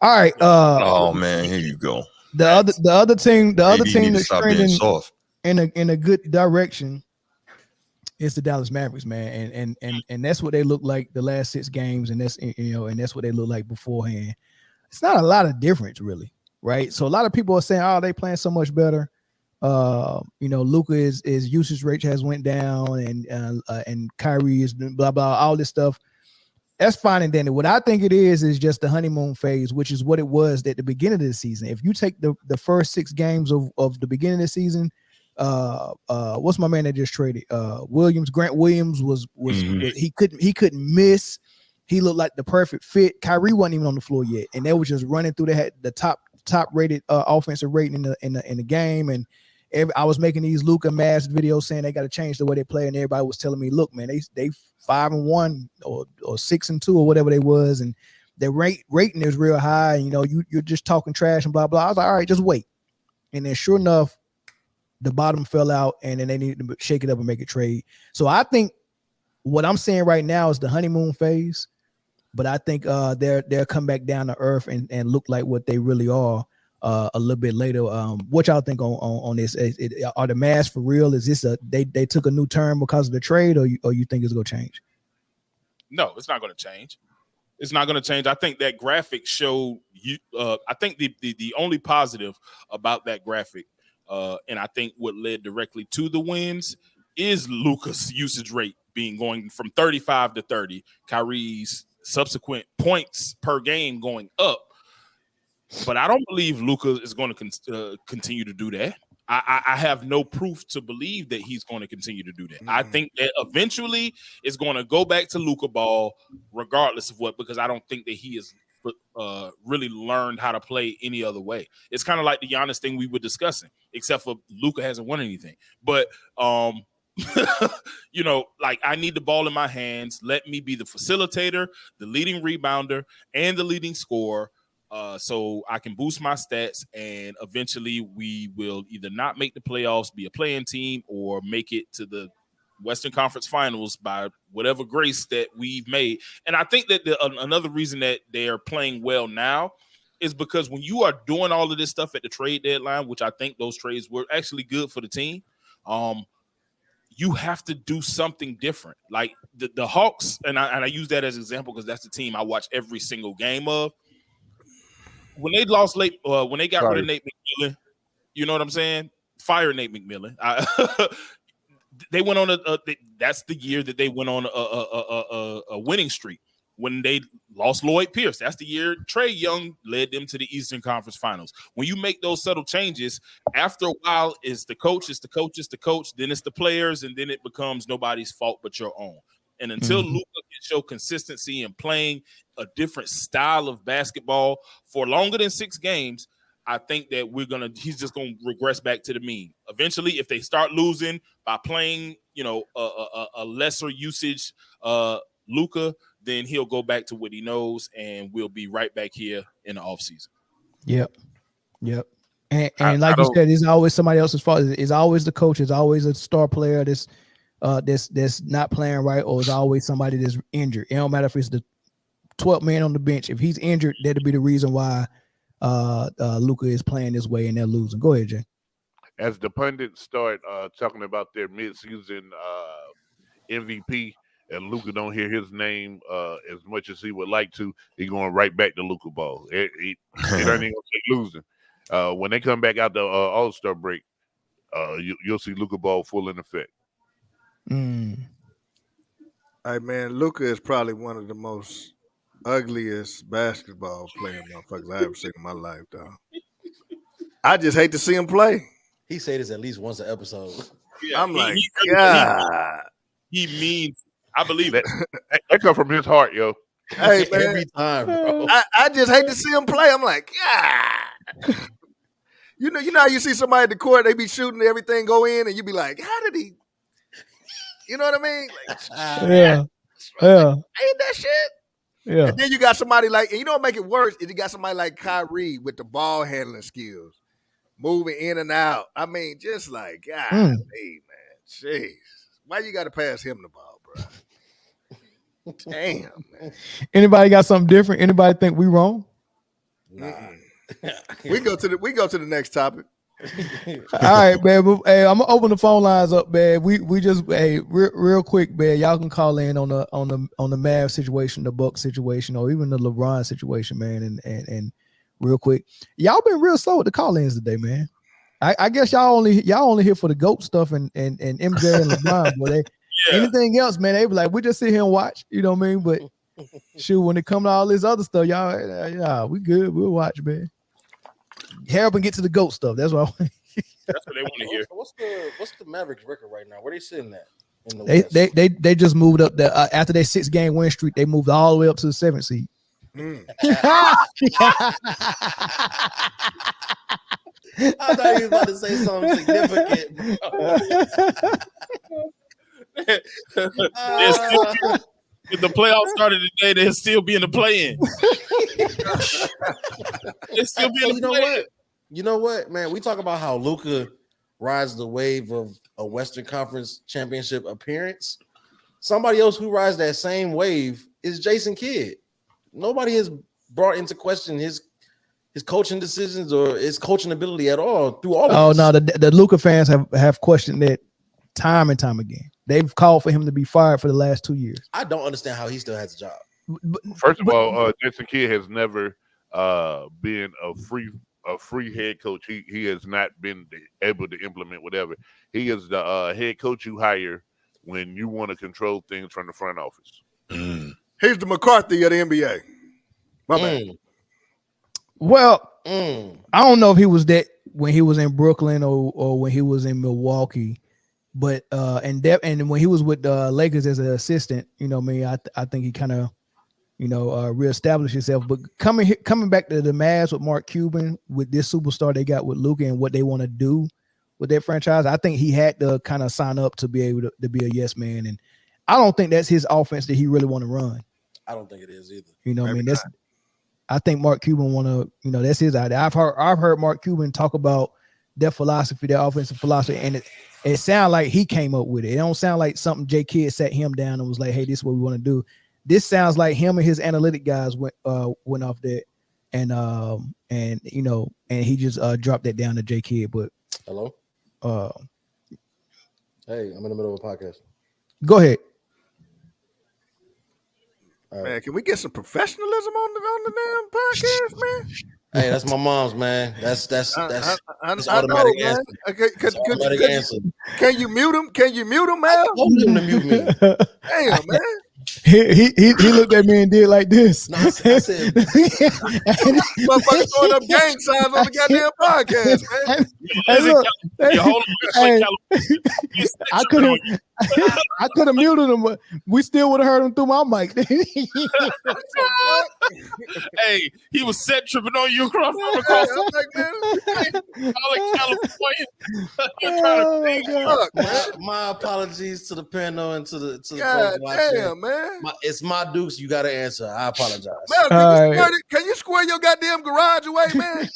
All right. Oh man, here you go. The other Maybe you team need to that's stop being trending soft. in a good direction is the Dallas Mavericks, man, and that's what they look like the last 6 games, and that's what they look like beforehand. It's not a lot of difference, really, right? So a lot of people are saying, "Oh, they playing so much better." Luka is usage rate has went down, and Kyrie is blah blah, all this stuff. That's fine and dandy. What I think it is just the honeymoon phase, which is what it was at the beginning of the season. If you take the first 6 games of the beginning of the season, what's my man that just traded? Grant Williams was he couldn't miss. He looked like the perfect fit. Kyrie wasn't even on the floor yet, and they were just running through the top rated offensive rating in the game. And I was making these Luka Mavs videos saying they got to change the way they play, and everybody was telling me, "Look, man, they 5-1 or 6-2 or whatever they was, and their rating is real high. And, you're just talking trash and blah blah." I was like, "All right, just wait." And then sure enough, the bottom fell out, and then they needed to shake it up and make a trade. So I think what I'm saying right now is the honeymoon phase, but I think they'll come back down to earth and look like what they really are a little bit later. What y'all think on this? Are the Mavs for real? Is this they took a new turn because of the trade, or you think it's gonna change? No, it's not going to change. It's not going to change. I think that graphic showed you. I think the only positive about that graphic, and I think what led directly to the wins is Luka's usage rate going from 35 to 30. Kyrie's subsequent points per game going up. But I don't believe Luka is going to continue to do that. I have no proof to believe that he's going to continue to do that. I think that eventually it's going to go back to Luka ball, regardless of what, because I don't think that he has really learned how to play any other way. It's kind of like the Giannis thing we were discussing, except for Luka hasn't won anything. But like I need the ball in my hands. Let me be the facilitator, the leading rebounder, and the leading scorer. So I can boost my stats, and eventually we will either not make the playoffs, be a playing team, or make it to the Western Conference Finals by whatever grace that we've made. And I think that another reason that they are playing well now is because when you are doing all of this stuff at the trade deadline, which I think those trades were actually good for the team, you have to do something different. Like the Hawks, and I use that as an example because that's the team I watch every single game of. When they lost late, when they got rid of Nate McMillan, you know what I'm saying? Fire Nate McMillan. They went on that's the year that they went on a winning streak. When they lost Lloyd Pierce, that's the year Trae Young led them to the Eastern Conference Finals. When you make those subtle changes, after a while, it's the coach, then it's the players, and then it becomes nobody's fault but your own. And until Luka can show consistency in playing a different style of basketball for longer than 6 games, I think that he's just gonna regress back to the mean. Eventually, if they start losing by playing, a lesser usage Luka, then he'll go back to what he knows, and we'll be right back here in the offseason. Yep. And like you said, it's always somebody else's fault. It's always the coach. It's always a star player that's not playing right, or it's always somebody that's injured. It don't matter if it's the 12th man on the bench. If he's injured, that'll be the reason why Luka is playing this way and they're losing. Go ahead, Jay. As the pundits start talking about their midseason MVP, and Luka don't hear his name as much as he would like to, he's going right back to Luka ball. It ain't gonna take losing. When they come back out the All-Star break, you'll see Luka ball full in effect. Hey man, Luka is probably one of the most ugliest basketball playing motherfuckers I ever seen in my life, though. I just hate to see him play. He say this at least once an episode. Yeah, I'm like, God. He means, I believe that come from his heart, yo. Hey man, every time, bro. I just hate to see him play. I'm like, God. You know how you see somebody at the court, they be shooting, everything go in, and you be like, how did he? You know what I mean? Like, yeah. Ain't that shit? Yeah. And then you got somebody like, and you know what make it worse is you got somebody like Kyrie with the ball handling skills, moving in and out. I mean, just like, God, hey man, jeez, why you got to pass him the ball, bro? Damn, man. Anybody got something different? Anybody think we wrong? Nah. We go to the next topic. All right, man. But, hey, I'm gonna open the phone lines up, man. We just real quick, man. Y'all can call in on the Mavs situation, the Bucks situation, or even the LeBron situation, man. And real quick, y'all been real slow with the call-ins today, man. I guess y'all only here for the GOAT stuff and MJ and LeBron, boy. Anything else, man, they be like, we just sit here and watch, you know what I mean? But shoot, when it come to all this other stuff, y'all, we good. We'll watch, man. Help and get to the GOAT stuff. That's what That's what they want to hear. What's the Mavericks record right now? Where they sitting at? In the West? they just moved up after their 6-game win streak, they moved all the way up to the 7th seed. I thought you were about to say something significant. If the playoffs started today, they'll still be in the play-in. They'll still be in the play-in. You know what, man? We talk about how Luka rides the wave of a Western Conference championship appearance. Somebody else who rides that same wave is Jason Kidd. Nobody has brought into question his coaching decisions or his coaching ability at all through all of this. No, the Luka fans have questioned it time and time again. They've called for him to be fired for the last 2 years. I don't understand how he still has a job. First of all, Jason Kidd has never been a free head coach. He has not been able to implement whatever. He is the head coach you hire when you want to control things from the front office. He's the McCarthy of the NBA. My bad. Well, I don't know if he was that when he was in Brooklyn or when he was in Milwaukee, but and when he was with the Lakers as an assistant, you know what I mean, I think he kind of, reestablished himself. But coming back to the Mavs with Mark Cuban, with this superstar they got with Luka and what they want to do with their franchise, I think he had to kind of sign up to be able to be a yes man. And I don't think that's his offense that he really want to run. I don't think it is either. You know what I mean? I think Mark Cuban want to, that's his idea. I've heard Mark Cuban talk about their philosophy, their offensive philosophy, and it sounds like he came up with it. It don't sound like something J. Kidd sat him down and was like, hey, this is what we want to do. This sounds like him and his analytic guys went off that, and he just dropped that down to J. Kidd. But hello, hey, I'm in the middle of a podcast. Go ahead. Man, can we get some professionalism on the damn podcast, man? Hey, that's my mom's, man. That's I automatic know, answer. Man. Automatic answer. Can you mute him? Can you mute him, man? I told him to mute me. Damn, man. He looked at me and did like this. No, I said Motherfucker throwing up gang signs on the goddamn podcast, man. Hey, look, I could have muted him, but we still would have heard him through my mic. Hey, he was set tripping on you across. I'm like, man. my apologies to the panel and to the God damn, man. It's my Dukes. You got to answer. I apologize. Man, can you square your goddamn garage away, man?